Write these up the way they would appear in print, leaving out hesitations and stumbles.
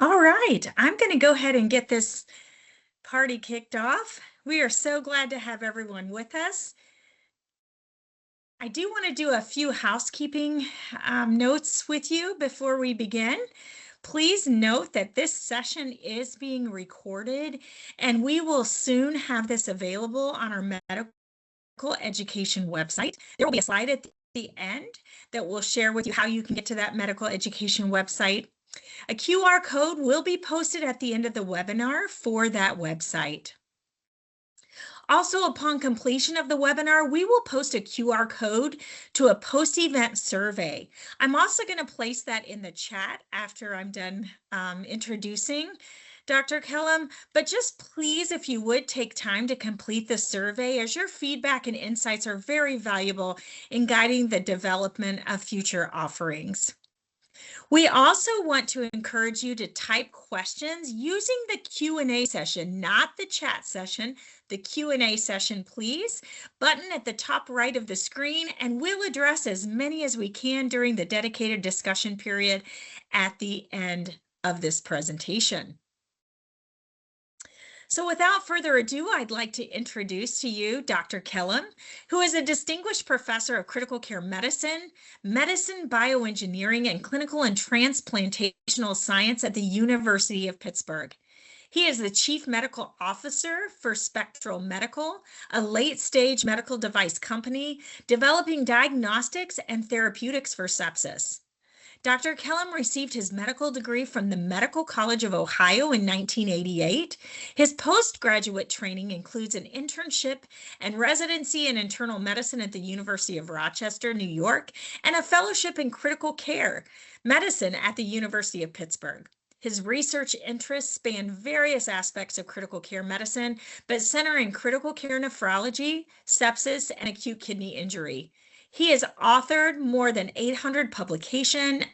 All right, I'm going to go ahead and get this party kicked off. We are so glad to have everyone with us. I do want to do a few housekeeping notes with you before we begin. Please note that this session is being recorded and we will soon have this available on our medical education website. There will be a slide at the end that will share with you how you can get to that medical education website. A QR code will be posted at the end of the webinar for that website. Also, upon completion of the webinar, we will post a QR code to a post-event survey. I'm also going to place that in the chat after I'm done introducing Dr. Kellum, but just please, if you would take time to complete the survey, as your feedback and insights are very valuable in guiding the development of future offerings. We also want to encourage you to type questions using the Q&A session, not the chat session, the Q&A session, please, button at the top right of the screen, and we'll address as many as we can during the dedicated discussion period at the end of this presentation. So without further ado, I'd like to introduce to you Dr. Kellum, who is a distinguished professor of critical care medicine, medicine, bioengineering, and clinical and transplantational science at the University of Pittsburgh. He is the Chief Medical Officer for Spectral Medical, a late-stage medical device company developing diagnostics and therapeutics for sepsis. Dr. Kellum received his medical degree from the Medical College of Ohio in 1988. His postgraduate training includes an internship and residency in internal medicine at the University of Rochester, New York, and a fellowship in critical care medicine at the University of Pittsburgh. His research interests span various aspects of critical care medicine, but center in critical care nephrology, sepsis, and acute kidney injury. He has authored more than 800 publications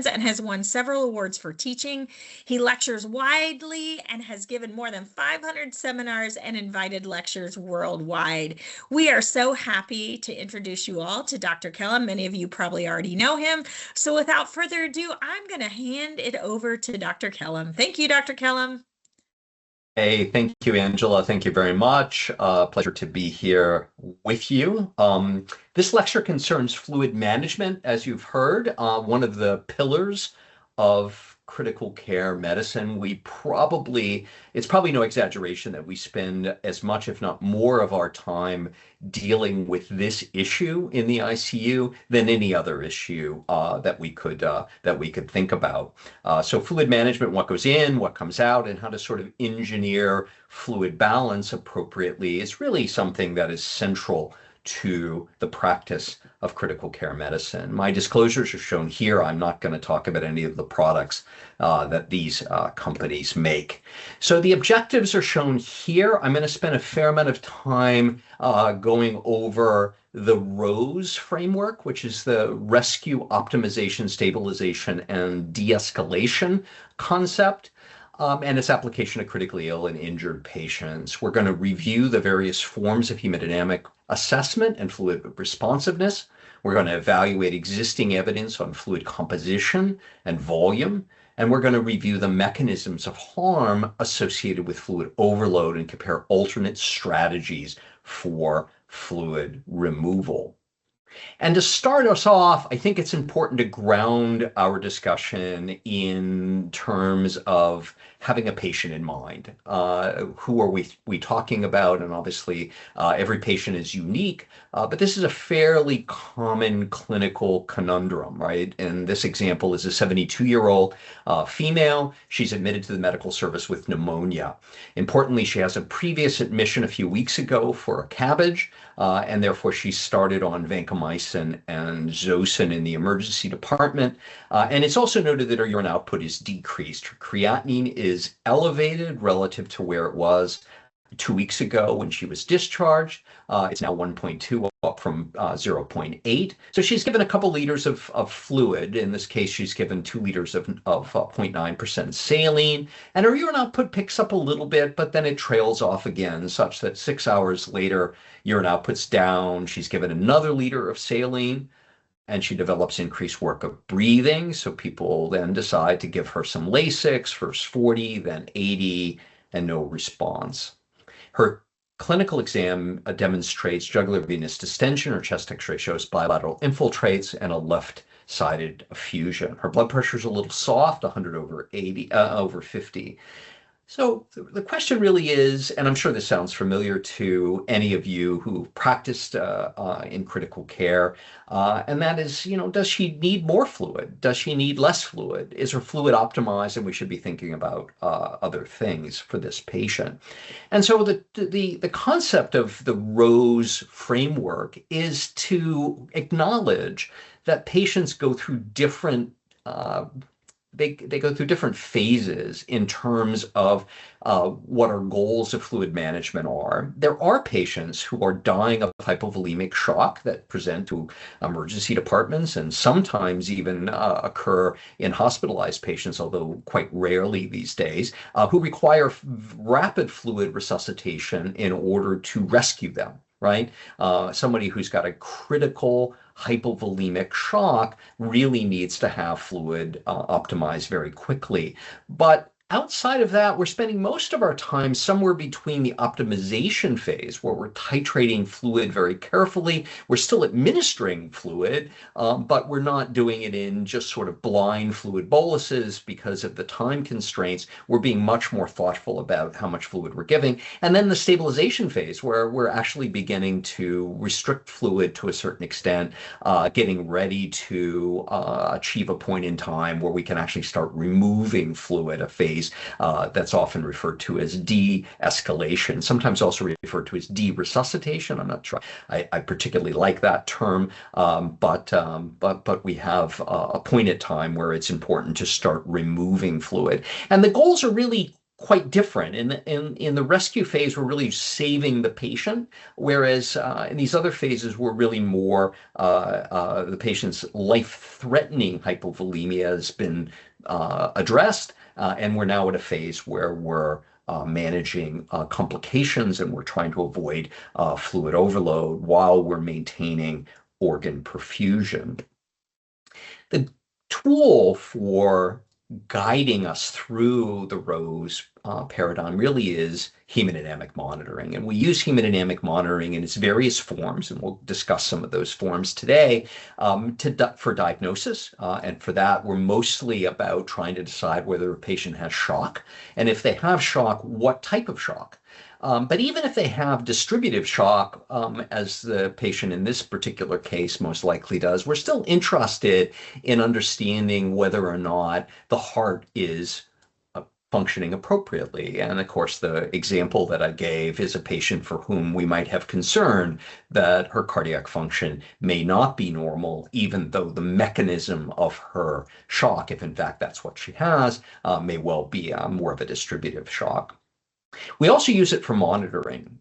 and has won several awards for teaching. He lectures widely and has given more than 500 seminars and invited lectures worldwide. We are so happy to introduce you all to Dr. Kellum. Many of you probably already know him. So without further ado, I'm going to hand it over to Dr. Kellum. Thank you, Dr. Kellum. Hey, thank you, Angela. Thank you very much. Pleasure to be here with you. This lecture concerns fluid management, as you've heard, one of the pillars of critical care medicine. It's probably no exaggeration that we spend as much, if not more, of our time dealing with this issue in the ICU than any other issue that we could think about. So fluid management, what goes in, what comes out, and how to sort of engineer fluid balance appropriately is really something that is central to the practice of critical care medicine. My disclosures are shown here. I'm not going to talk about any of the products that these companies make. So the objectives are shown here. I'm going to spend a fair amount of time going over the ROSE framework, which is the rescue, optimization, stabilization, and de-escalation concept. And its application to critically ill and injured patients. We're going to review the various forms of hemodynamic assessment and fluid responsiveness. We're going to evaluate existing evidence on fluid composition and volume. And we're going to review the mechanisms of harm associated with fluid overload and compare alternate strategies for fluid removal. And to start us off, I think it's important to ground our discussion in terms of having a patient in mind. Who are we talking about? And obviously, every patient is unique, but this is a fairly common clinical conundrum, right? And this example is a 72-year-old female. She's admitted to the medical service with pneumonia. Importantly, she has a previous admission a few weeks ago for a CABG, and therefore she started on vancomycin and Zosyn in the emergency department. And it's also noted that her urine output is decreased. Her creatinine is elevated relative to where it was 2 weeks ago when she was discharged. It's now 1.2, up from 0.8. So she's given a couple liters of fluid. In this case, she's given 2 liters of 0.9% saline. And her urine output picks up a little bit, but then it trails off again, such that 6 hours later, urine output's down. She's given another liter of saline. and she develops increased work of breathing. So people then decide to give her some Lasix, first 40, then 80, and no response. Her clinical exam demonstrates jugular venous distension. Her chest X-ray shows bilateral infiltrates and a left-sided effusion. Her blood pressure is a little soft, 100 over 80, over 50. So the question really is, and I'm sure this sounds familiar to any of you who practiced in critical care, and that is, does she need more fluid? Does she need less fluid? Is her fluid optimized? And we should be thinking about other things for this patient. And so the concept of the ROSE framework is to acknowledge that patients go through different they go through different phases in terms of what our goals of fluid management are. There are patients who are dying of hypovolemic shock that present to emergency departments and sometimes even occur in hospitalized patients, although quite rarely these days, who require rapid fluid resuscitation in order to rescue them, right? Somebody who's got a critical hypovolemic shock really needs to have fluid optimized very quickly. But outside of that, we're spending most of our time somewhere between the optimization phase, where we're titrating fluid very carefully. We're still administering fluid, but we're not doing it in just sort of blind fluid boluses because of the time constraints. We're being much more thoughtful about how much fluid we're giving. And then the stabilization phase, where we're actually beginning to restrict fluid to a certain extent, getting ready to achieve a point in time where we can actually start removing fluid, a phase that's often referred to as de-escalation, sometimes also referred to as de-resuscitation. I'm not sure I particularly like that term, but we have a point at time where it's important to start removing fluid. And the goals are really quite different. In the rescue phase, we're really saving the patient, whereas in these other phases, we're really more the patient's life-threatening hypovolemia has been addressed, and we're now at a phase where we're managing complications and we're trying to avoid fluid overload while we're maintaining organ perfusion. The tool for guiding us through the ROSE paradigm really is hemodynamic monitoring. And we use hemodynamic monitoring in its various forms, and we'll discuss some of those forms today for diagnosis. And for that, we're mostly about trying to decide whether a patient has shock. And if they have shock, what type of shock? But even if they have distributive shock, as the patient in this particular case most likely does, we're still interested in understanding whether or not the heart is functioning appropriately. And of course, the example that I gave is a patient for whom we might have concern that her cardiac function may not be normal, even though the mechanism of her shock, if in fact that's what she has, may well be more of a distributive shock. We also use it for monitoring.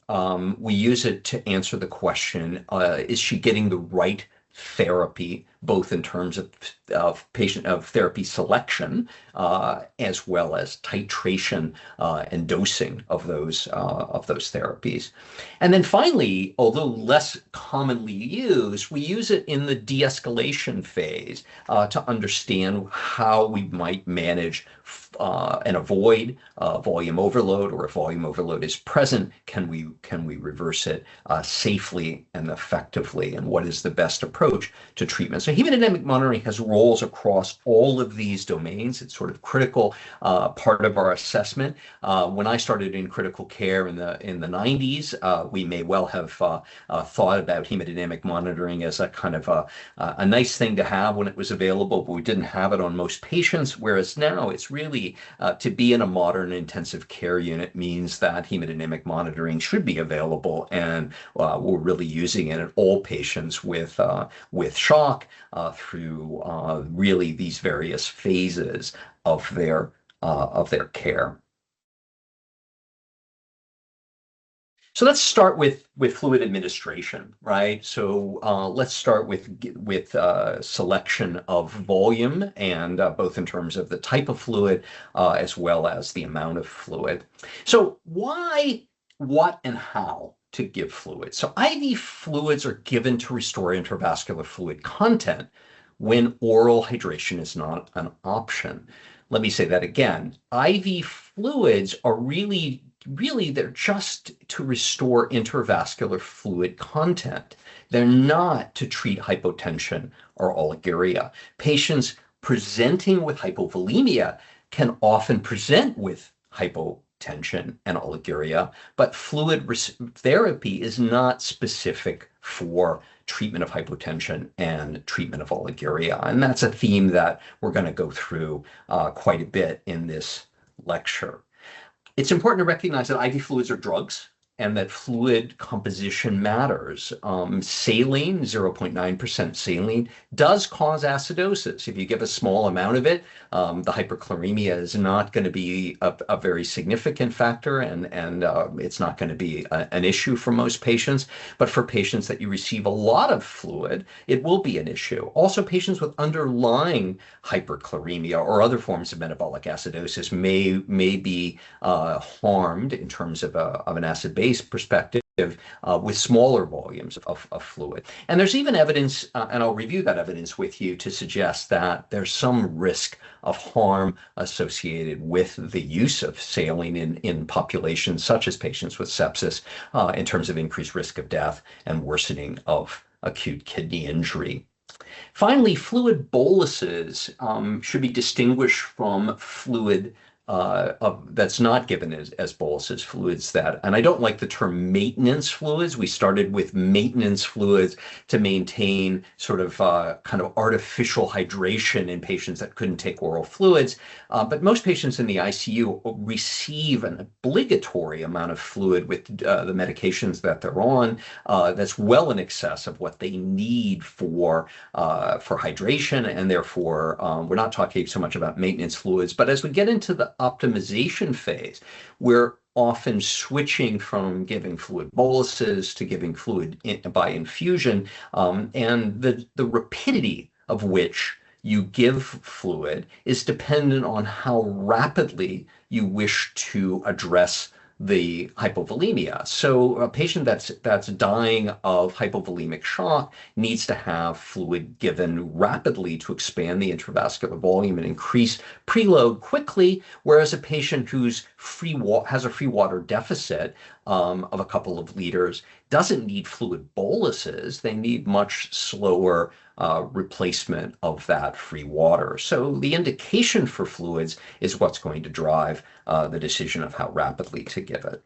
We use it to answer the question, is she getting the right therapy, both in terms of therapy selection, as well as titration and dosing of those therapies. And then finally, although less commonly used, we use it in the de-escalation phase to understand how we might manage and avoid volume overload, or if volume overload is present, can we reverse it safely and effectively, and what is the best approach to treatment? So hemodynamic monitoring has roles across all of these domains. It's sort of critical part of our assessment. When I started in critical care in the 90s, we may well have thought about hemodynamic monitoring as a kind of a nice thing to have when it was available, but we didn't have it on most patients, whereas now it's really to be in a modern intensive care unit means that hemodynamic monitoring should be available, and we're really using it in all patients with shock through really these various phases of their care. So let's start with fluid administration, right? So let's start with selection of volume, and both in terms of the type of fluid as well as the amount of fluid. So why, what, and how to give fluid. So IV fluids are given to restore intravascular fluid content when oral hydration is not an option. Let me say that again. IV fluids are really, they're just to restore intravascular fluid content. They're not to treat hypotension or oliguria. Patients presenting with hypovolemia can often present with hypotension and oliguria, but fluid therapy is not specific for treatment of hypotension and treatment of oliguria. And that's a theme that we're going to go through quite a bit in this lecture. It's important to recognize that IV fluids are drugs and that fluid composition matters. Saline, 0.9% saline, does cause acidosis. If you give a small amount of it, the hyperchloremia is not going to be a very significant factor, and it's not going to be an issue for most patients. But for patients that you receive a lot of fluid, it will be an issue. Also, patients with underlying hyperchloremia or other forms of metabolic acidosis may be harmed in terms of an acid-base perspective with smaller volumes of fluid. And there's even evidence, and I'll review that evidence with you, to suggest that there's some risk of harm associated with the use of saline in populations such as patients with sepsis in terms of increased risk of death and worsening of acute kidney injury. Finally, fluid boluses should be distinguished from fluid that's not given as boluses, fluids that, and I don't like the term maintenance fluids. We started with maintenance fluids to maintain sort of kind of artificial hydration in patients that couldn't take oral fluids. But most patients in the ICU receive an obligatory amount of fluid with the medications that they're on that's well in excess of what they need for hydration, and therefore we're not talking so much about maintenance fluids. But as we get into the optimization phase, we're often switching from giving fluid boluses to giving fluid by infusion, and the rapidity of which you give fluid is dependent on how rapidly you wish to address the hypovolemia. So a patient that's dying of hypovolemic shock needs to have fluid given rapidly to expand the intravascular volume and increase preload quickly, whereas a patient who's has a free water deficit of a couple of liters doesn't need fluid boluses. They need much slower replacement of that free water. So the indication for fluids is what's going to drive the decision of how rapidly to give it.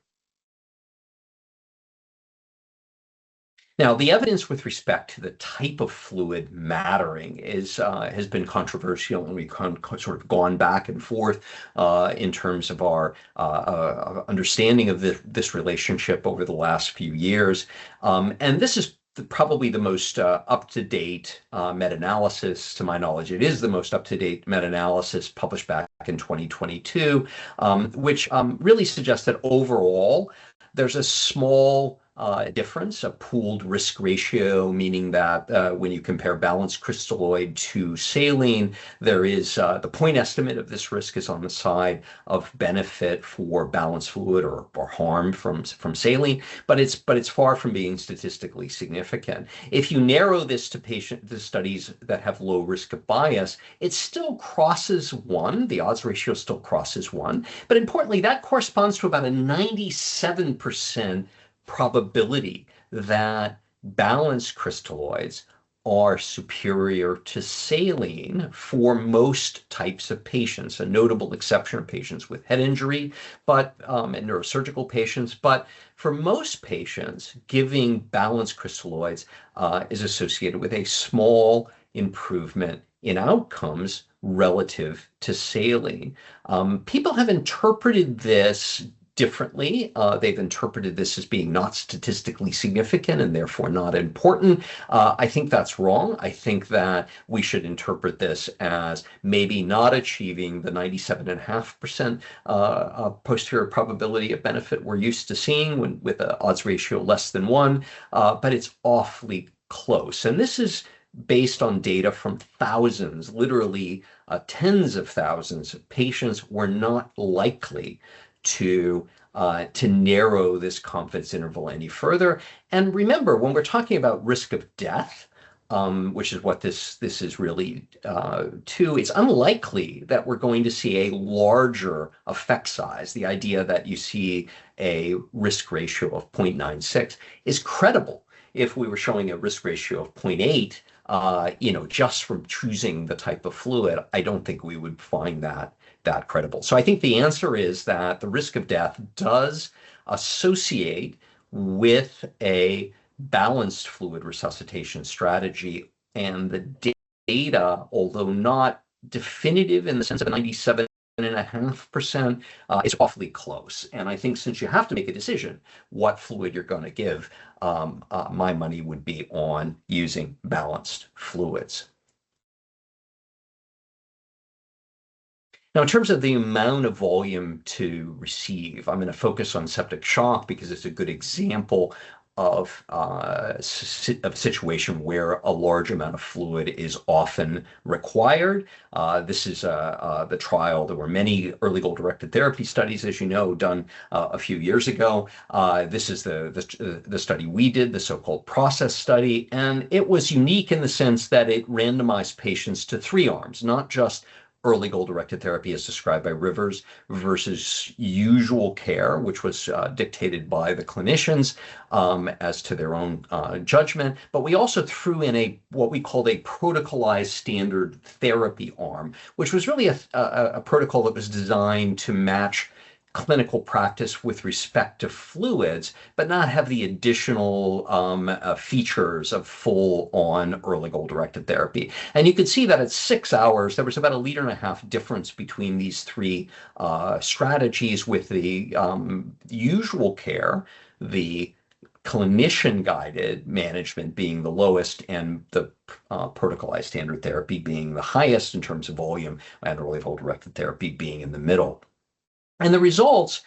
Now, the evidence with respect to the type of fluid mattering has been controversial, and we've sort of gone back and forth in terms of our understanding of this relationship over the last few years. And this is probably the most up-to-date meta-analysis. To my knowledge, it is the most up-to-date meta-analysis published back in 2022, which really suggests that overall there's a small difference, a pooled risk ratio, meaning that when you compare balanced crystalloid to saline, there is the point estimate of this risk is on the side of benefit for balanced fluid or harm from saline, but it's far from being statistically significant. If you narrow this to the studies that have low risk of bias, it still crosses 1. The odds ratio still crosses 1, but importantly, that corresponds to about a 97% probability that balanced crystalloids are superior to saline for most types of patients. A notable exception are patients with head injury, and neurosurgical patients. But for most patients, giving balanced crystalloids is associated with a small improvement in outcomes relative to saline. People have interpreted this differently. They've interpreted this as being not statistically significant and therefore not important. I think that's wrong. I think that we should interpret this as maybe not achieving the 97.5% posterior probability of benefit we're used to seeing with an odds ratio less than 1, but it's awfully close. And this is based on data from thousands, literally tens of thousands of patients were not likely to narrow this confidence interval any further. And remember, when we're talking about risk of death, which is what this is really to, it's unlikely that we're going to see a larger effect size. The idea that you see a risk ratio of 0.96 is credible. If we were showing a risk ratio of 0.8, just from choosing the type of fluid, I don't think we would find that credible. So I think the answer is that the risk of death does associate with a balanced fluid resuscitation strategy, and the data, although not definitive in the sense of 97.5%, is awfully close. And I think since you have to make a decision what fluid you're going to give, my money would be on using balanced fluids. Now, in terms of the amount of volume to receive, I'm going to focus on septic shock because it's a good example of a situation where a large amount of fluid is often required. This is the trial. There were many early goal-directed therapy studies, as you know, done a few years ago. This is the study we did, the so-called process study, and it was unique in the sense that it randomized patients to 3 arms, not just early goal-directed therapy as described by Rivers versus usual care, which was dictated by the clinicians as to their own judgment. But we also threw in what we called a protocolized standard therapy arm, which was really a protocol that was designed to match clinical practice with respect to fluids, but not have the additional features of full-on early goal-directed therapy. And you could see that at 6 hours, there was about 1.5 liters difference between these 3 strategies, with the usual care, the clinician-guided management being the lowest, and the protocolized standard therapy being the highest in terms of volume, and early goal-directed therapy being in the middle. And the results,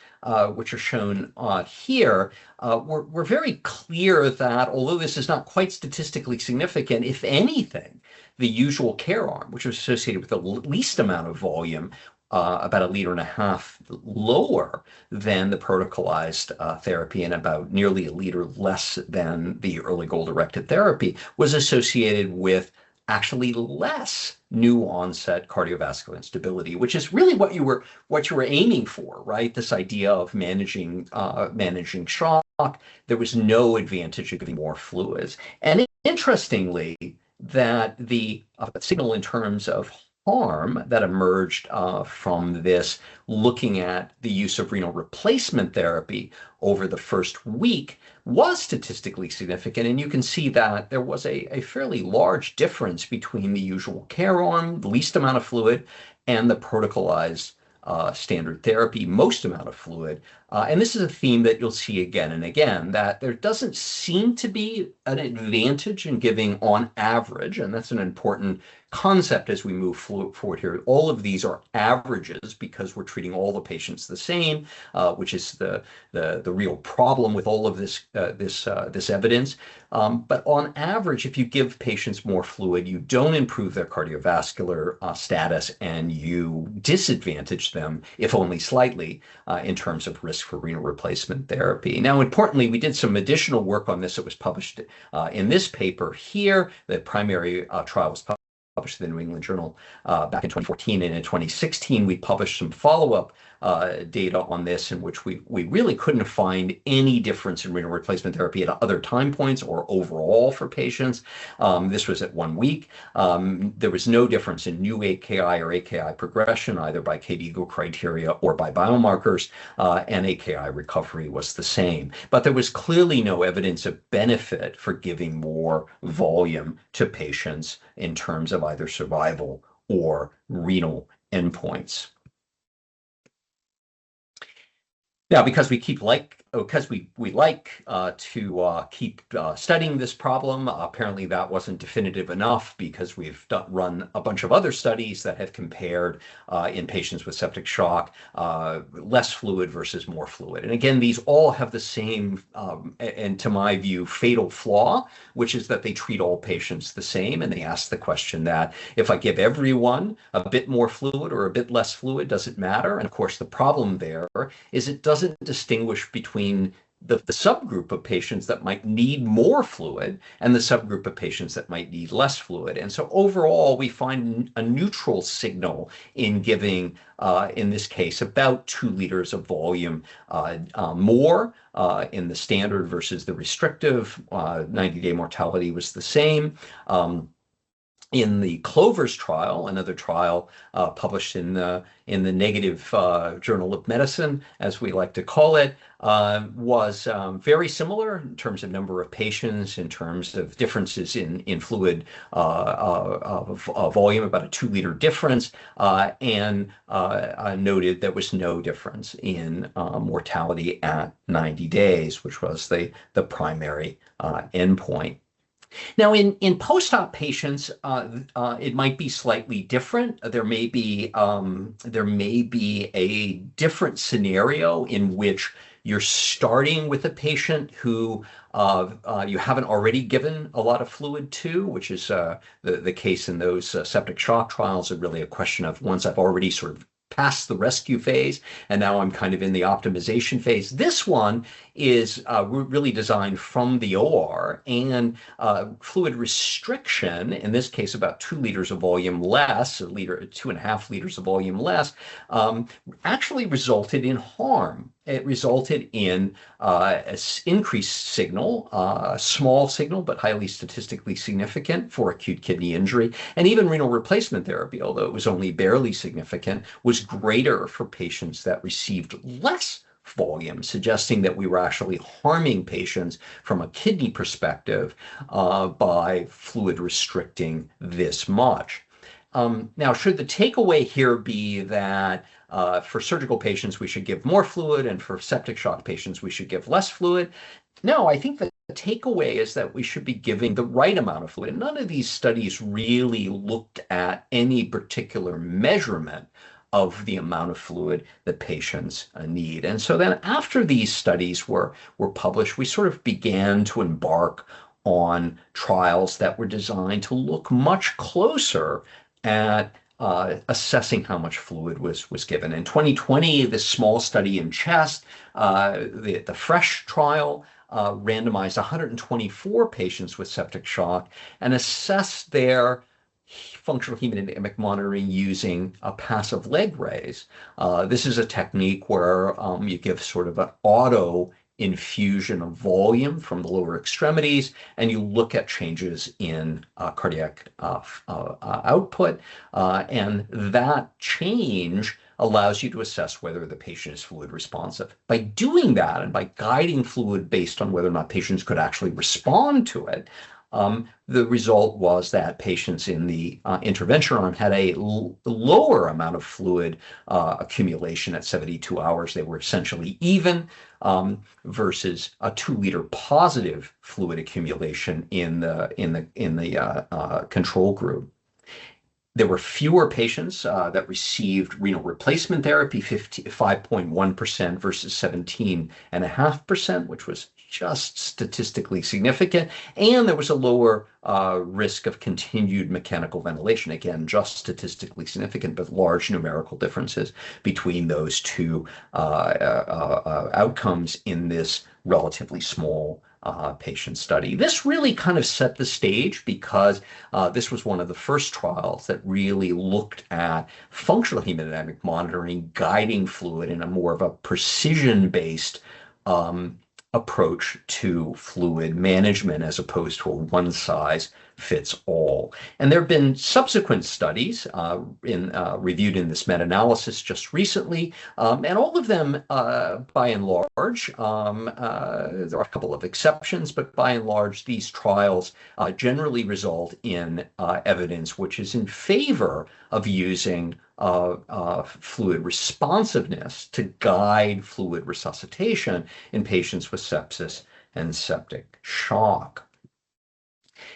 which are shown here, were very clear that although this is not quite statistically significant, if anything, the usual care arm, which was associated with the least amount of volume, about 1.5 liters lower than the protocolized therapy, and about nearly 1 liter less than the early goal-directed therapy, was associated with actually less new onset cardiovascular instability, which is really what you were aiming for, right? This idea of managing shock. There was no advantage of giving more fluids. And interestingly, that the signal in terms of harm that emerged from this, looking at the use of renal replacement therapy over the first week, was statistically significant. And you can see that there was a fairly large difference between the usual care arm, the least amount of fluid, and the protocolized standard therapy, most amount of fluid. And this is a theme that you'll see again and again, that there doesn't seem to be an advantage in giving on average, and that's an important concept as we move forward here. All of these are averages because we're treating all the patients the same, which is the real problem with all of this evidence. But on average, if you give patients more fluid, you don't improve their cardiovascular status, and you disadvantage them, if only slightly, in terms of risk for renal replacement therapy. Now, importantly, we did some additional work on this that was published in this paper here. The primary trial was published in the New England Journal back in 2014, and in 2016 we published some follow-up data on this, in which we really couldn't find any difference in renal replacement therapy at other time points or overall for patients. This was at 1 week. There was no difference in new AKI or AKI progression, either by KDIGO criteria or by biomarkers, and AKI recovery was the same. But there was clearly no evidence of benefit for giving more volume to patients in terms of either survival or renal endpoints. Now, because we keep because we like to keep studying this problem. Apparently, that wasn't definitive enough because we've run a bunch of other studies that have compared in patients with septic shock less fluid versus more fluid. And again, these all have the same, and to my view, fatal flaw, which is that they treat all patients the same. And they ask the question that if I give everyone a bit more fluid or a bit less fluid, does it matter? And of course, the problem there is it doesn't distinguish between the subgroup of patients that might need more fluid and the subgroup of patients that might need less fluid. And so overall, we find a neutral signal in giving, in this case, about 2 liters of volume more in the standard versus the restrictive. 90-day mortality was the same. In the Clovers trial, another trial published in the negative Journal of Medicine, as we like to call it, was very similar in terms of number of patients, in terms of differences in fluid volume, about a 2-liter difference, and noted there was no difference in mortality at 90 days, which was the primary endpoint. Now, in post-op patients, it might be slightly different. There may be a different scenario in which you're starting with a patient who you haven't already given a lot of fluid to, which is the case in those septic shock trials. Are really a question of once I've already sort of past the rescue phase, and now I'm kind of in the optimization phase. This one is really designed from the OR, and fluid restriction, in this case about 2 liters of volume less, 2.5 liters of volume less, actually resulted in harm. It resulted in an increased signal, a small signal, but highly statistically significant for acute kidney injury. And even renal replacement therapy, although it was only barely significant, was greater for patients that received less volume, suggesting that we were actually harming patients from a kidney perspective by fluid restricting this much. Now, should the takeaway here be that for surgical patients, we should give more fluid, and for septic shock patients, we should give less fluid? No, I think the takeaway is that we should be giving the right amount of fluid. And none of these studies really looked at any particular measurement of the amount of fluid that patients need. And so then after these studies were published, we sort of began to embark on trials that were designed to look much closer at assessing how much fluid was given. In 2020, this small study in chest, the FRESH trial, randomized 124 patients with septic shock and assessed their functional hemodynamic monitoring using a passive leg raise. This is a technique where you give sort of an auto infusion of volume from the lower extremities, and you look at changes in cardiac output, and that change allows you to assess whether the patient is fluid responsive. By doing that, and by guiding fluid based on whether or not patients could actually respond to it, the result was that patients in the intervention arm had a lower amount of fluid accumulation at 72 hours. They were essentially even, versus a 2-liter positive fluid accumulation in the control group. There were fewer patients that received renal replacement therapy, 5.1% versus 17.5%, which was just statistically significant. And there was a lower risk of continued mechanical ventilation. Again, just statistically significant, but large numerical differences between those two outcomes in this relatively small patient study. This really kind of set the stage because this was one of the first trials that really looked at functional hemodynamic monitoring, guiding fluid in a more of a precision-based approach to fluid management as opposed to a one-size-fits-all. And there have been subsequent studies reviewed in this meta-analysis just recently, and all of them, by and large, there are a couple of exceptions, but by and large, these trials generally result in evidence which is in favor of using fluid responsiveness to guide fluid resuscitation in patients with sepsis and septic shock.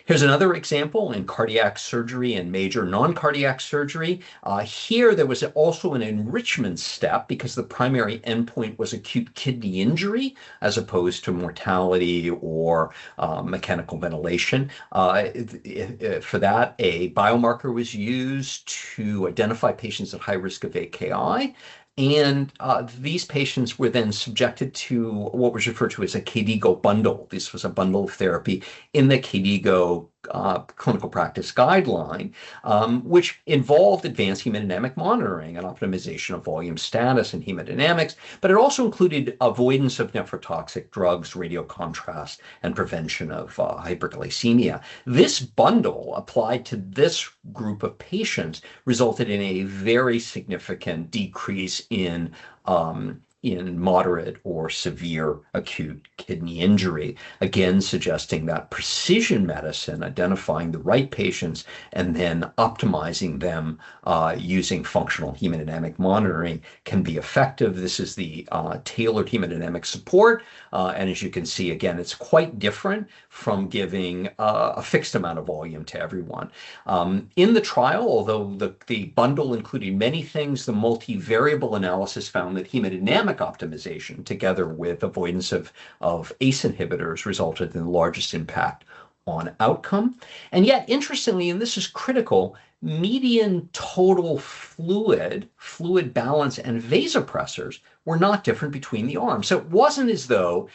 Here's another example in cardiac surgery and major non-cardiac surgery. Here, there was also an enrichment step because the primary endpoint was acute kidney injury as opposed to mortality or mechanical ventilation. For that, a biomarker was used to identify patients at high risk of AKI. And these patients were then subjected to what was referred to as a KDIGO bundle. This was a bundle of therapy in the KDIGO clinical practice guideline, which involved advanced hemodynamic monitoring and optimization of volume status and hemodynamics, but it also included avoidance of nephrotoxic drugs, radiocontrast, and prevention of hyperglycemia. This bundle applied to this group of patients resulted in a very significant decrease in moderate or severe acute kidney injury, again suggesting that precision medicine, identifying the right patients and then optimizing them using functional hemodynamic monitoring can be effective. This is the tailored hemodynamic support, and as you can see, again, it's quite different from giving a fixed amount of volume to everyone. In the trial, although the bundle included many things, the multivariable analysis found that hemodynamic optimization together with avoidance of ACE inhibitors resulted in the largest impact on outcome. And yet, interestingly, and this is critical, median total fluid balance, and vasopressors were not different between the arms. So it wasn't as though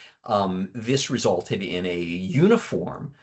this resulted in a uniform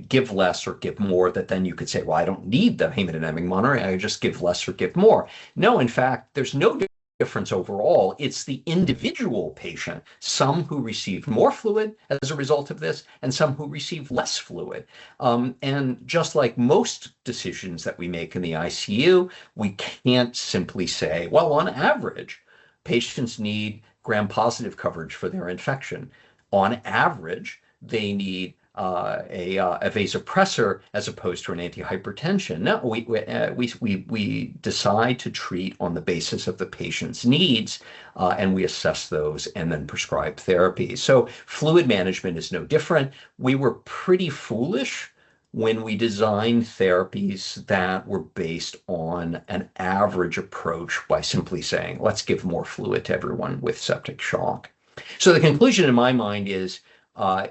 give less or give more, that then you could say, well, I don't need the hemodynamic monitoring, I just give less or give more. No, in fact, there's no difference overall. It's the individual patient, some who received more fluid as a result of this, and some who received less fluid. And just like most decisions that we make in the ICU, we can't simply say, well, on average, patients need gram-positive coverage for their infection. On average, they need a vasopressor as opposed to an antihypertension. No, we decide to treat on the basis of the patient's needs, and we assess those and then prescribe therapy. So fluid management is no different. We were pretty foolish when we designed therapies that were based on an average approach by simply saying, let's give more fluid to everyone with septic shock. So the conclusion in my mind is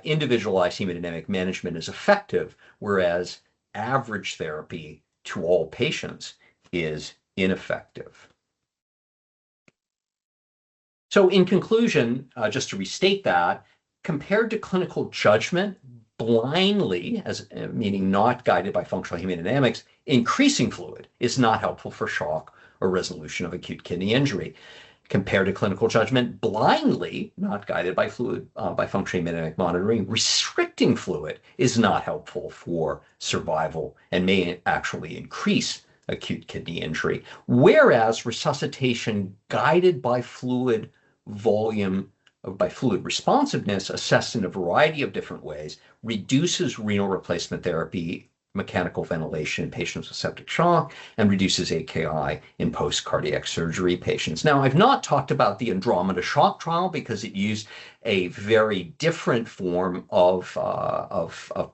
individualized hemodynamic management is effective, whereas average therapy to all patients is ineffective. So in conclusion, just to restate that, compared to clinical judgment, blindly, as meaning not guided by functional hemodynamics, increasing fluid is not helpful for shock or resolution of acute kidney injury. Compared to clinical judgment, blindly, not guided by functional hemodynamic monitoring, restricting fluid is not helpful for survival and may actually increase acute kidney injury. Whereas resuscitation guided by fluid volume, by fluid responsiveness, assessed in a variety of different ways, reduces renal replacement therapy, mechanical ventilation in patients with septic shock, and reduces AKI in post-cardiac surgery patients. Now, I've not talked about the Andromeda shock trial because it used a very different form of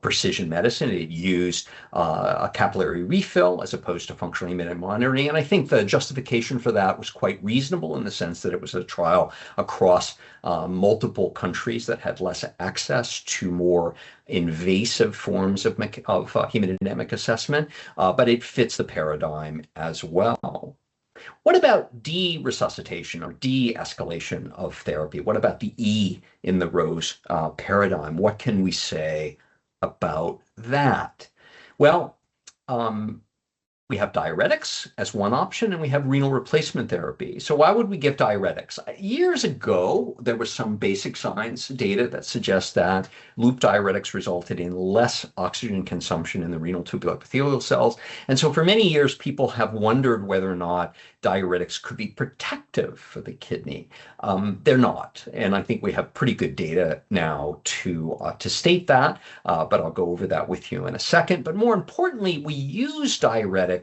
precision medicine. It used a capillary refill as opposed to functional hemodynamic monitoring. And I think the justification for that was quite reasonable in the sense that it was a trial across multiple countries that had less access to more invasive forms of hemodynamic assessment, but it fits the paradigm as well. What about de-resuscitation or de-escalation of therapy? What about the E in the Rose paradigm? What can we say about that? Well, we have diuretics as one option, and we have renal replacement therapy. So why would we give diuretics? Years ago, there was some basic science data that suggests that loop diuretics resulted in less oxygen consumption in the renal tubular epithelial cells. And so for many years, people have wondered whether or not diuretics could be protective for the kidney. They're not. And I think we have pretty good data now to state that, but I'll go over that with you in a second. But more importantly, we use diuretics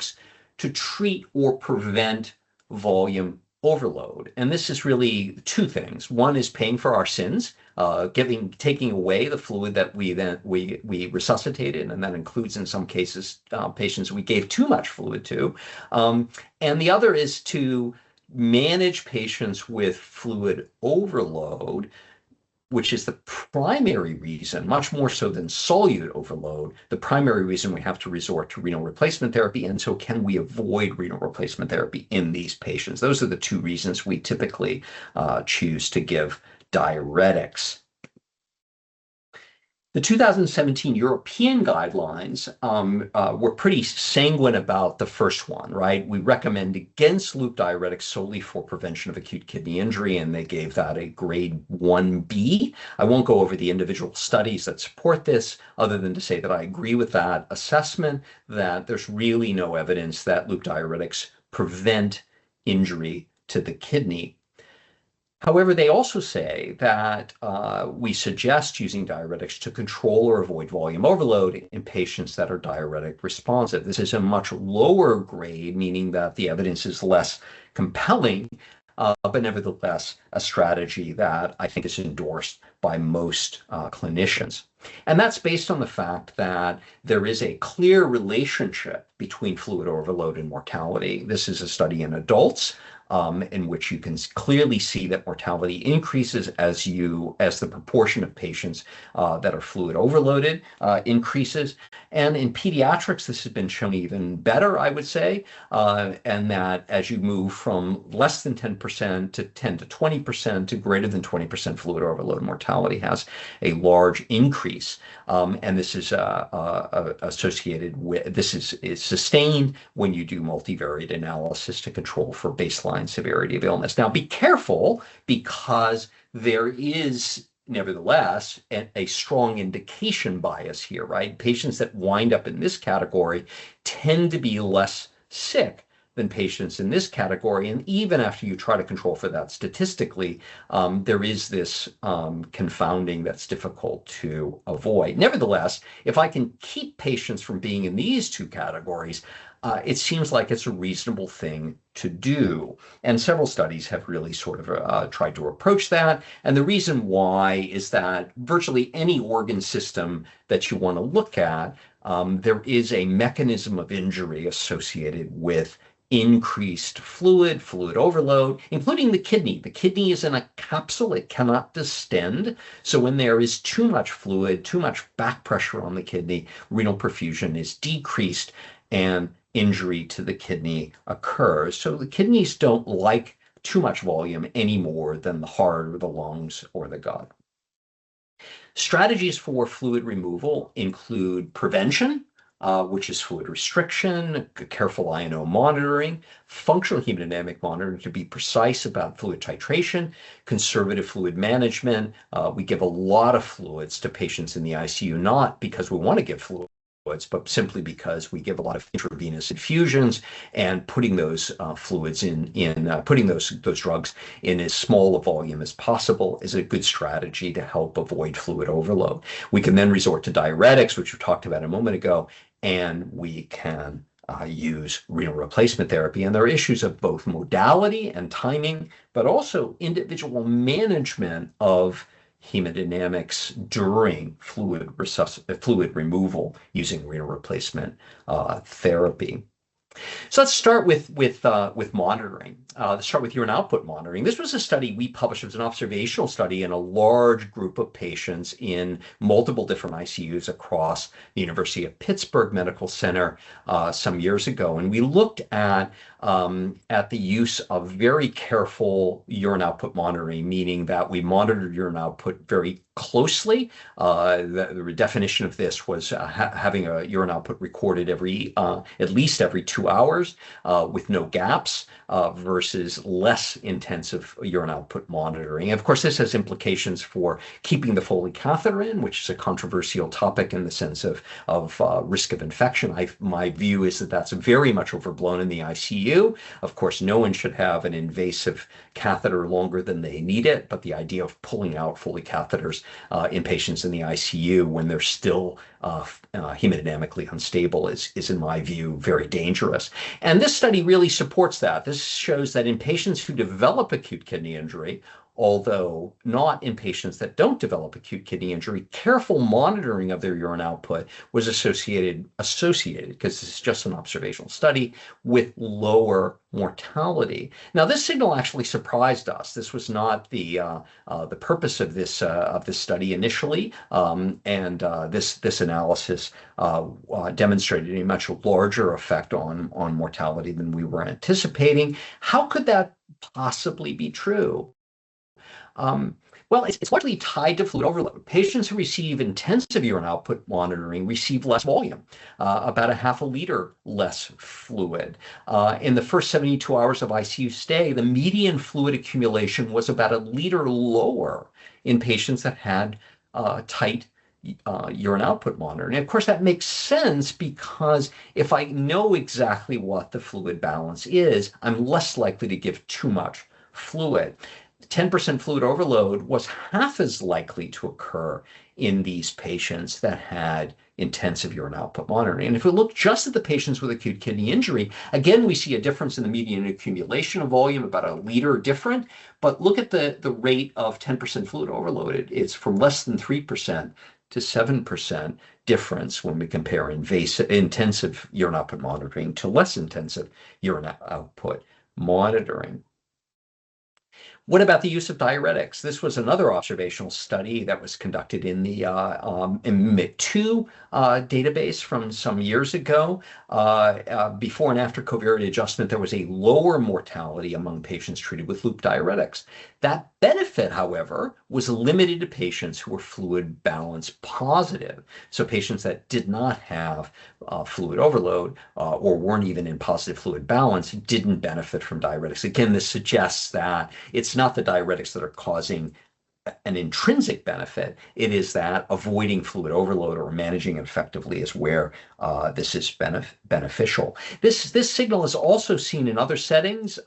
to treat or prevent volume overload. And this is really two things. One is paying for our sins, taking away the fluid that we resuscitated, and that includes in some cases patients we gave too much fluid to. And the other is to manage patients with fluid overload, which is the primary reason, much more so than solute overload, the primary reason we have to resort to renal replacement therapy. And so can we avoid renal replacement therapy in these patients? Those are the two reasons we typically choose to give diuretics. The 2017 European guidelines were pretty sanguine about the first one, right? We recommend against loop diuretics solely for prevention of acute kidney injury, and they gave that a grade 1B. I won't go over the individual studies that support this, other than to say that I agree with that assessment, that there's really no evidence that loop diuretics prevent injury to the kidney. However, they also say that we suggest using diuretics to control or avoid volume overload in patients that are diuretic responsive. This is a much lower grade, meaning that the evidence is less compelling, but nevertheless a strategy that I think is endorsed by most clinicians. And that's based on the fact that there is a clear relationship between fluid overload and mortality. This is a study in adults, in which you can clearly see that mortality increases as the proportion of patients that are fluid overloaded increases. And in pediatrics, this has been shown even better, I would say, and that as you move from less than 10% to 10 to 20% to greater than 20% fluid overload, mortality has a large increase. And this is is sustained when you do multivariate analysis to control for baseline severity of illness. Now, be careful, because there is nevertheless a strong indication bias here, right? Patients that wind up in this category tend to be less sick than patients in this category. And even after you try to control for that statistically, there is this confounding that's difficult to avoid. Nevertheless, if I can keep patients from being in these two categories, it seems like it's a reasonable thing to do. And several studies have really sort of tried to approach that. And the reason why is that virtually any organ system that you want to look at, there is a mechanism of injury associated with increased fluid overload, including the kidney. The kidney is in a capsule, it cannot distend. So when there is too much fluid, too much back pressure on the kidney, renal perfusion is decreased and injury to the kidney occurs. So the kidneys don't like too much volume any more than the heart or the lungs or the gut. Strategies for fluid removal include prevention, which is fluid restriction, careful INO monitoring, functional hemodynamic monitoring to be precise about fluid titration, conservative fluid management. We give a lot of fluids to patients in the ICU, not because we want to give fluids, but simply because we give a lot of intravenous infusions, and putting those fluids putting those drugs in as small a volume as possible is a good strategy to help avoid fluid overload. We can then resort to diuretics, which we talked about a moment ago, and we can use renal replacement therapy. And there are issues of both modality and timing, but also individual management of hemodynamics during fluid removal using renal replacement therapy. So let's start with monitoring. Let's start with urine output monitoring. This was a study we published. It was an observational study in a large group of patients in multiple different ICUs across the University of Pittsburgh Medical Center some years ago. And we looked at the use of very careful urine output monitoring, meaning that we monitored urine output very closely. The definition of this was having a urine output recorded at least every 2 hours with no gaps, versus less intensive urine output monitoring. And of course, this has implications for keeping the Foley catheter in, which is a controversial topic in the sense of risk of infection. My view is that that's very much overblown in the ICU. Of course, no one should have an invasive catheter longer than they need it, but the idea of pulling out Foley catheters in patients in the ICU when they're still hemodynamically unstable is, in my view, very dangerous. And this study really supports that. This shows that in patients who develop acute kidney injury, although not in patients that don't develop acute kidney injury, careful monitoring of their urine output was associated, because this is just an observational study, with lower mortality. Now, this signal actually surprised us. This was not the purpose of this study initially, and this analysis demonstrated a much larger effect on mortality than we were anticipating. How could that possibly be true? Um, well, it's largely tied to fluid overload. Patients who receive intensive urine output monitoring receive less volume, about a half a liter less fluid. In the first 72 hours of ICU stay, the median fluid accumulation was about a liter lower in patients that had tight urine output monitoring. And of course, that makes sense because if I know exactly what the fluid balance is, I'm less likely to give too much fluid. 10% fluid overload was half as likely to occur in these patients that had intensive urine output monitoring. And if we look just at the patients with acute kidney injury, again, we see a difference in the median accumulation of volume, about a liter different. But look at the rate of 10% fluid overloaded. It's from less than 3% to 7% difference when we compare intensive urine output monitoring to less intensive urine output monitoring. What about the use of diuretics? This was another observational study that was conducted in the MIT2 database from some years ago. Before and after covariate adjustment, there was a lower mortality among patients treated with loop diuretics. That benefit, however, was limited to patients who were fluid balance positive. So patients that did not have fluid overload or weren't even in positive fluid balance didn't benefit from diuretics. Again, this suggests that it's not the diuretics that are causing an intrinsic benefit. It is that avoiding fluid overload or managing it effectively is where this is beneficial. This signal is also seen in other settings.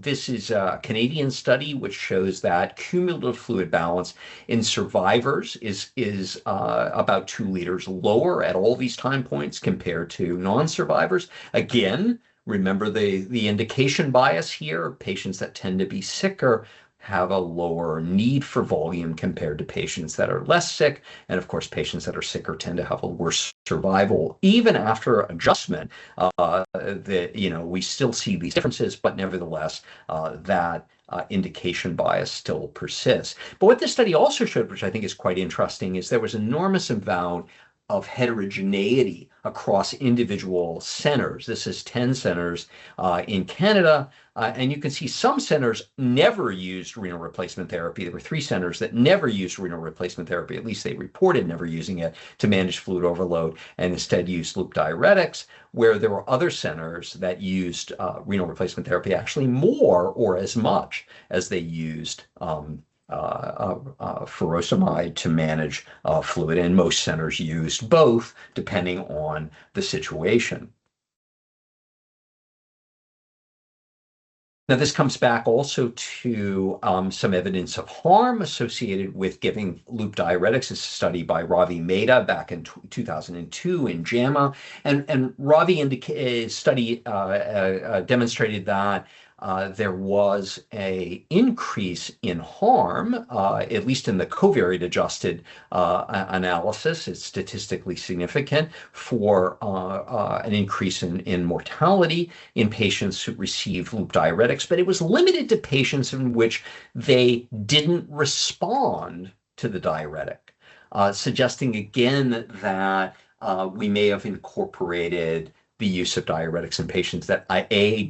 This is a Canadian study which shows that cumulative fluid balance in survivors is about 2 liters lower at all these time points compared to non-survivors. Again, remember the indication bias here. Patients that tend to be sicker have a lower need for volume compared to patients that are less sick. And of course, patients that are sicker tend to have a worse survival. Even after adjustment, we still see these differences, but nevertheless, that indication bias still persists. But what this study also showed, which I think is quite interesting, is there was enormous amount of heterogeneity across individual centers. This is 10 centers in Canada, and you can see some centers never used renal replacement therapy. There were 3 centers that never used renal replacement therapy, at least they reported never using it to manage fluid overload, and instead used loop diuretics, where there were other centers that used renal replacement therapy actually more or as much as they used furosemide to manage fluid, and most centers used both depending on the situation. Now, this comes back also to some evidence of harm associated with giving loop diuretics. This is a study by Ravi Mehta back in 2002 in JAMA. And Ravi's study demonstrated that there was an increase in harm, at least in the covariate adjusted analysis. It's statistically significant for an increase in mortality in patients who received loop diuretics, but it was limited to patients in which they didn't respond to the diuretic, suggesting again that we may have incorporated the use of diuretics in patients that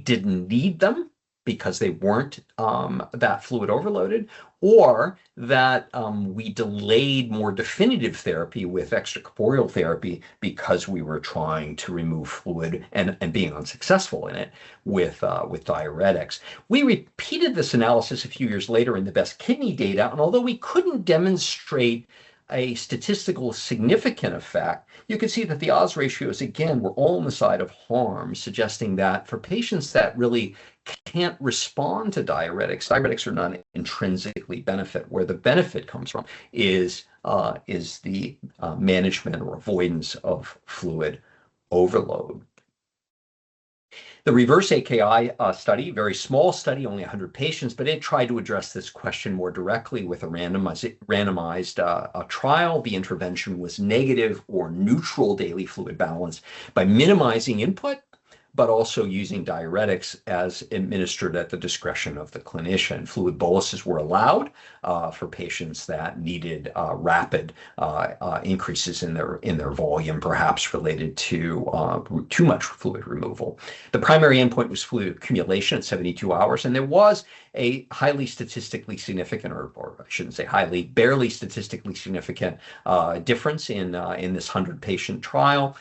didn't need them because they weren't that fluid overloaded, or that we delayed more definitive therapy with extracorporeal therapy because we were trying to remove fluid and being unsuccessful in it with diuretics. We repeated this analysis a few years later in the best kidney data, and although we couldn't demonstrate a statistical significant effect, you can see that the odds ratios, again, were all on the side of harm, suggesting that for patients that really can't respond to diuretics. Diuretics are not intrinsically benefit. Where the benefit comes from is the management or avoidance of fluid overload. The reverse AKI study, very small study, only 100 patients, but it tried to address this question more directly with a randomized trial. The intervention was negative or neutral daily fluid balance by minimizing input, but also using diuretics as administered at the discretion of the clinician. Fluid boluses were allowed for patients that needed rapid increases in their volume, perhaps related to too much fluid removal. The primary endpoint was fluid accumulation at 72 hours, and there was a highly statistically significant, or I shouldn't say highly, barely statistically significant difference in this 100-patient trial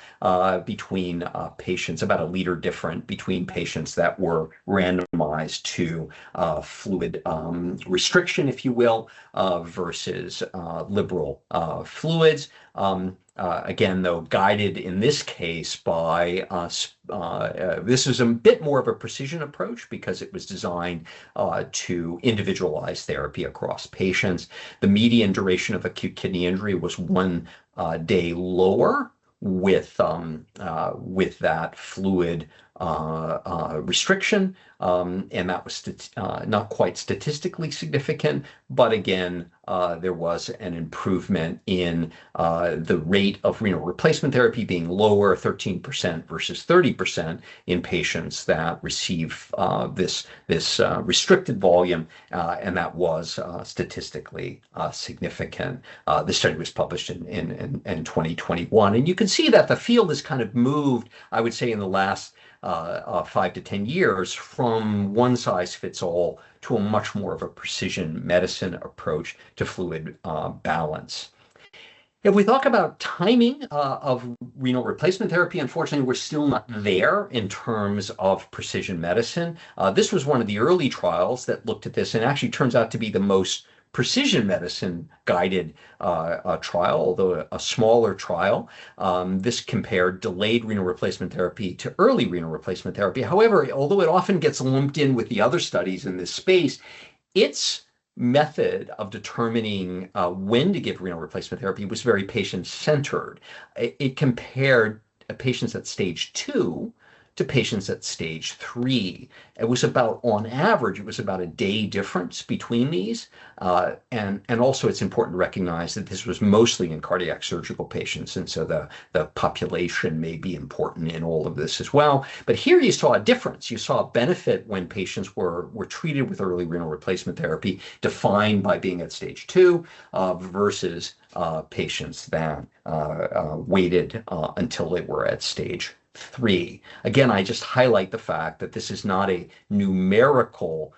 between patients, about a liter different between patients that were randomized to fluid restriction, if you will, versus liberal fluids. Again, though, guided in this case by this is a bit more of a precision approach because it was designed to individualize therapy across patients. The median duration of acute kidney injury was 1 day lower with that fluid restriction, and that was not quite statistically significant, but again, there was an improvement in the rate of renal replacement therapy being lower, 13% versus 30% in patients that receive this restricted volume, and that was statistically significant. The study was published in 2021, and you can see that the field has kind of moved, I would say, in the last 5 to 10 years from one size fits all to a much more of a precision medicine approach to fluid balance. If we talk about timing of renal replacement therapy, unfortunately, we're still not there in terms of precision medicine. This was one of the early trials that looked at this and actually turns out to be the most precision medicine guided trial, although a smaller trial. This compared delayed renal replacement therapy to early renal replacement therapy. However, although it often gets lumped in with the other studies in this space, its method of determining when to give renal replacement therapy was very patient-centered. It compared patients at stage 2 to patients at stage 3. It was about, on average, it was about a day difference between these. And also it's important to recognize that this was mostly in cardiac surgical patients, and so the population may be important in all of this as well. But here you saw a difference. You saw a benefit when patients were treated with early renal replacement therapy, defined by being at stage 2, versus patients that waited until they were at stage 3. Again, I just highlight the fact that this is not a numerical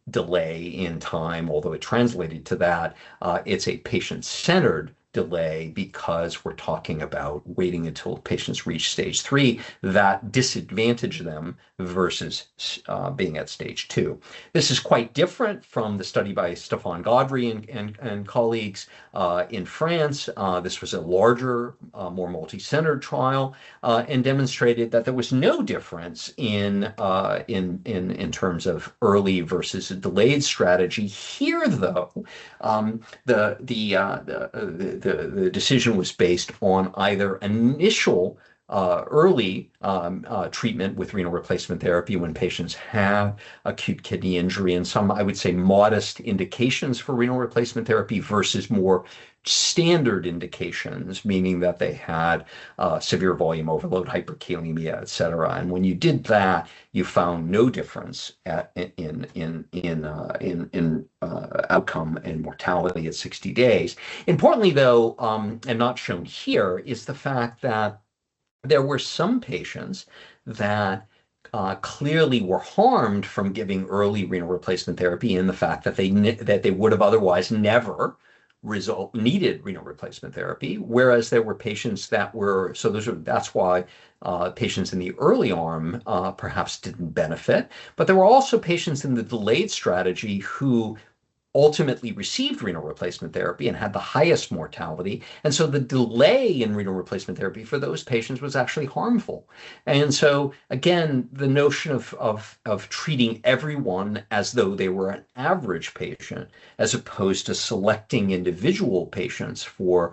delay in time, although it translated to that. It's a patient-centered delay because we're talking about waiting until patients reach stage 3 that disadvantage them versus being at stage 2. This is quite different from the study by Stéphane Gaudry and colleagues in France. This was a larger, more multi-centered trial and demonstrated that there was no difference in terms of early versus a delayed strategy. Here, though, the decision was based on either initial early treatment with renal replacement therapy when patients have acute kidney injury and some, I would say, modest indications for renal replacement therapy versus more standard indications, meaning that they had severe volume overload, hyperkalemia, et cetera. And when you did that, you found no difference in outcome and mortality at 60 days. Importantly, though, and not shown here, is the fact that there were some patients that clearly were harmed from giving early renal replacement therapy in the fact that they would have otherwise never needed renal replacement therapy, whereas there were patients that were, so that's why patients in the early arm perhaps didn't benefit, but there were also patients in the delayed strategy who ultimately received renal replacement therapy and had the highest mortality. And so the delay in renal replacement therapy for those patients was actually harmful. And so, again, the notion of treating everyone as though they were an average patient, as opposed to selecting individual patients for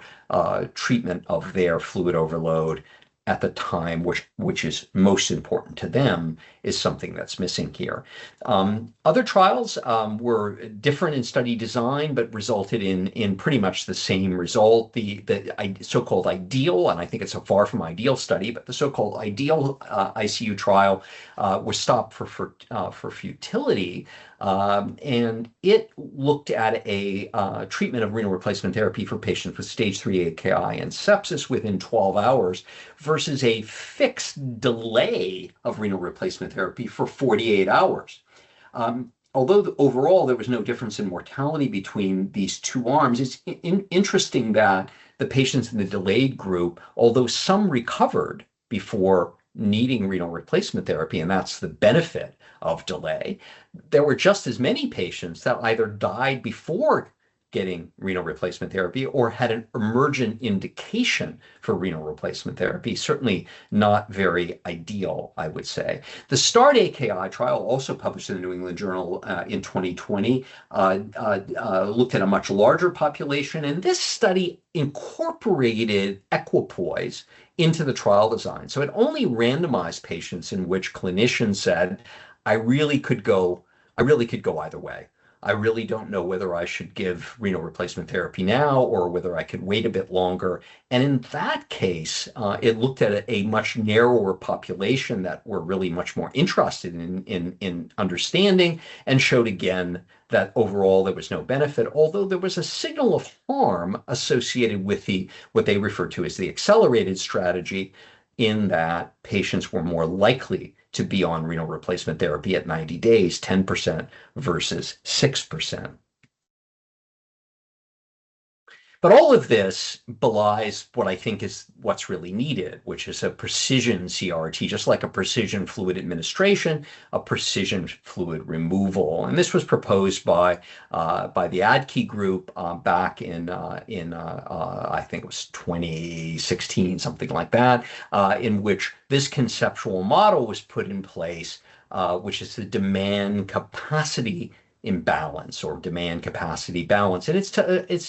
treatment of their fluid overload at the time, which is most important to them, is something that's missing here. Other trials were different in study design, but resulted in pretty much the same result. The so-called ideal, and I think it's a far from ideal study, but the so-called ideal ICU trial was stopped for futility. And it looked at a treatment of renal replacement therapy for patients with stage 3 AKI and sepsis within 12 hours versus a fixed delay of renal replacement therapy for 48 hours. Although overall there was no difference in mortality between these two arms, it's interesting that the patients in the delayed group, although some recovered before needing renal replacement therapy, and that's the benefit of delay, there were just as many patients that either died before getting renal replacement therapy or had an emergent indication for renal replacement therapy. Certainly not very ideal, I would say. The START AKI trial, also published in the New England Journal in 2020, looked at a much larger population, and this study incorporated equipoise into the trial design. So it only randomized patients in which clinicians said, I really could go either way. I really don't know whether I should give renal replacement therapy now or whether I could wait a bit longer. And in that case, it looked at a much narrower population that were really much more interested in understanding, and showed again that overall there was no benefit, although there was a signal of harm associated with what they refer to as the accelerated strategy, in that patients were more likely to be on renal replacement therapy at 90 days, 10% versus 6%. But all of this belies what I think is what's really needed, which is a precision CRT, just like a precision fluid administration, a precision fluid removal. And this was proposed by the ADKI group back in I think it was 2016, something like that, in which this conceptual model was put in place, which is the demand capacity imbalance or demand capacity balance. And it's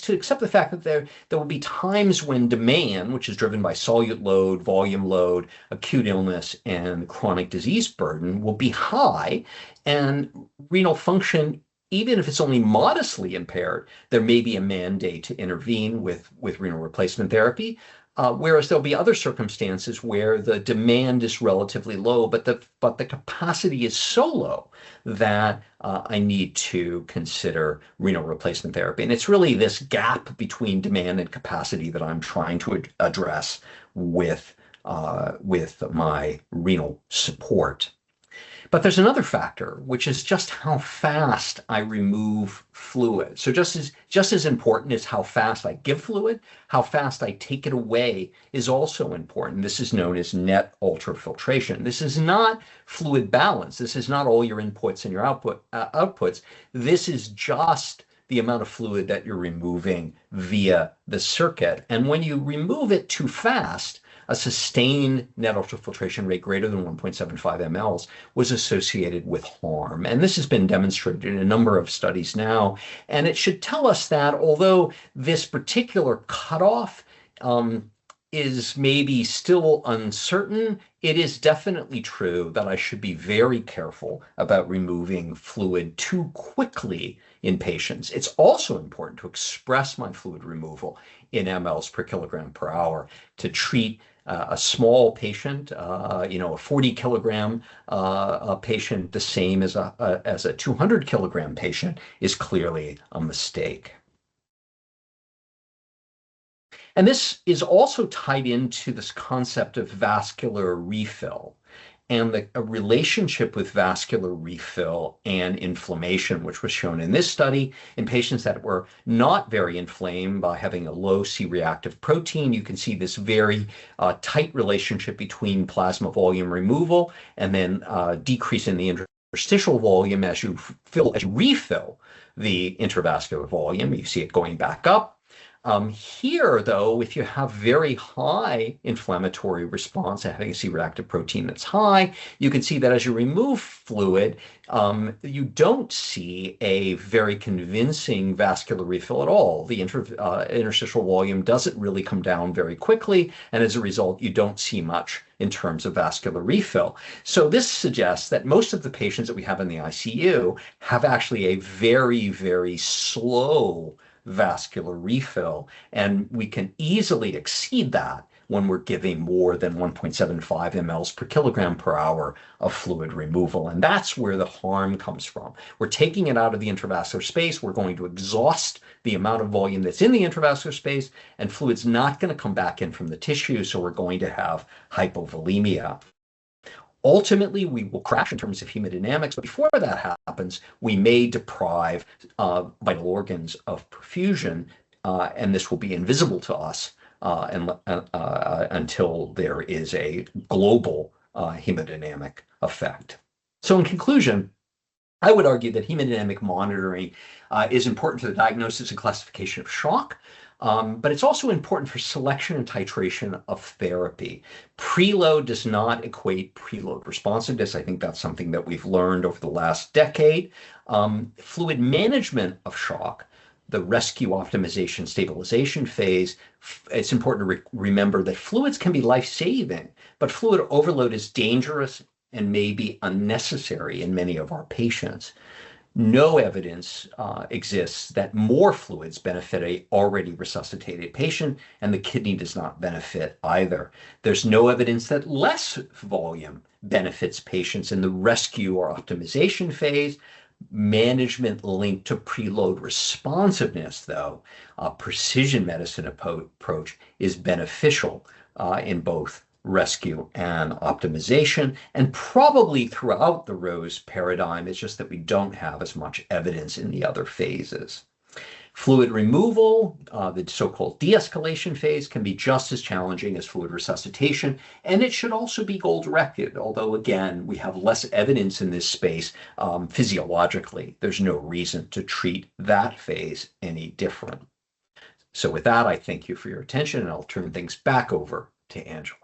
to accept the fact that there will be times when demand, which is driven by solute load, volume load, acute illness, and chronic disease burden, will be high, and renal function, even if it's only modestly impaired, there may be a mandate to intervene with renal replacement therapy. Whereas there'll be other circumstances where the demand is relatively low, but the capacity is so low that I need to consider renal replacement therapy. And it's really this gap between demand and capacity that I'm trying to address with my renal support. But there's another factor, which is just how fast I remove fluid. So just as important as how fast I give fluid, how fast I take it away is also important. This is known as net ultrafiltration. This is not fluid balance. This is not all your inputs and your outputs. This is just the amount of fluid that you're removing via the circuit. And when you remove it too fast, a sustained net ultrafiltration rate greater than 1.75 mLs was associated with harm. And this has been demonstrated in a number of studies now. And it should tell us that although this particular cutoff is maybe still uncertain, it is definitely true that I should be very careful about removing fluid too quickly in patients. It's also important to express my fluid removal in mLs per kilogram per hour to treat a small patient, a 40 kilogram patient, the same as a 200 kilogram patient, is clearly a mistake. And this is also tied into this concept of vascular refill and a relationship with vascular refill and inflammation, which was shown in this study in patients that were not very inflamed by having a low C-reactive protein. You can see this very tight relationship between plasma volume removal and then decrease in the interstitial volume as you refill the intravascular volume. You see it going back up. Here, though, if you have very high inflammatory response, having a C-reactive protein that's high, you can see that as you remove fluid, you don't see a very convincing vascular refill at all. The interstitial volume doesn't really come down very quickly, and as a result, you don't see much in terms of vascular refill. So this suggests that most of the patients that we have in the ICU have actually a very, very slow vascular refill, and we can easily exceed that when we're giving more than 1.75 mLs per kilogram per hour of fluid removal. And that's where the harm comes from. We're taking it out of the intravascular space. We're going to exhaust the amount of volume that's in the intravascular space, and fluid's not going to come back in from the tissue, so we're going to have hypovolemia. Ultimately, we will crash in terms of hemodynamics, but before that happens, we may deprive vital organs of perfusion, and this will be invisible to us until there is a global hemodynamic effect. So in conclusion, I would argue that hemodynamic monitoring is important for the diagnosis and classification of shock, but it's also important for selection and titration of therapy. Preload does not equate preload responsiveness. I think that's something that we've learned over the last decade. Fluid management of shock, the rescue optimization stabilization phase, it's important to remember that fluids can be life-saving, but fluid overload is dangerous and may be unnecessary in many of our patients. No evidence exists that more fluids benefit a already resuscitated patient, and the kidney does not benefit either. There's no evidence that less volume benefits patients in the rescue or optimization phase. Management linked to preload responsiveness, though, precision medicine approach is beneficial in both rescue and optimization, and probably throughout the ROSE paradigm. It's just that we don't have as much evidence in the other phases. Fluid removal, the so-called de-escalation phase, can be just as challenging as fluid resuscitation, and it should also be goal-directed, although again, we have less evidence in this space physiologically. There's no reason to treat that phase any different. So with that, I thank you for your attention, and I'll turn things back over to Angela.